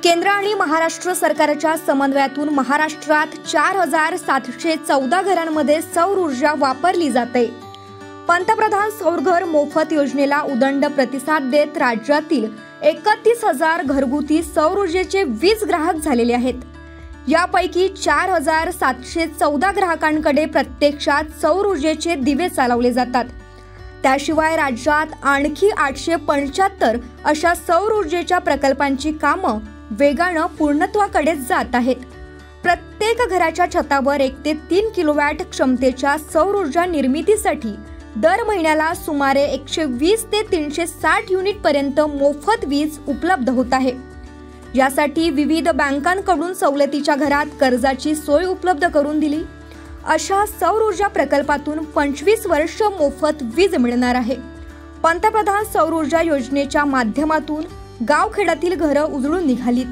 केंद्र आणि महाराष्ट्र सरकारच्या समन्वयातून महाराष्ट्रात 4714 घरांमध्ये सौर ऊर्जा वापरली जाते। पंतप्रधान सौर घर मोफत योजनेला उदंड प्रतिसाद देत राज्यातील 31,000 घरगुती सौर ऊर्जेचे वीज ग्राहक झालेले आहेत। यापैकी 4714 ग्राहकांकडे प्रत्यक्षात सौर ऊर्जेचे दिवे चालवले जातात। त्याशिवाय राज्यात आणखी 875 अशा सौर ऊर्जेच्या प्रकल्पांची कामं वेगाने पूर्णत्वाकडे जात आहेत। प्रत्येक घराच्या छतावर 1 ते 3 किलोवॅट क्षमतेच्या सौर ऊर्जा निर्मितीसाठी दर महिन्याला सुमारे 120 ते 360 युनिट पर्यंत मोफत वीज उपलब्ध होत आहे। यासाठी विविध बँकांकडून सवलतीच्या घरात कर्जाची सोय उपलब्ध करून दिली। अशा सौर ऊर्जा प्रकल्पातून 25 वर्ष मोफत वीज मिळणार आहे। पंतप्रधान सौर ऊर्जा योजनेच्या माध्यमातून गावखेड्यातील घरं उजळून निघालीत।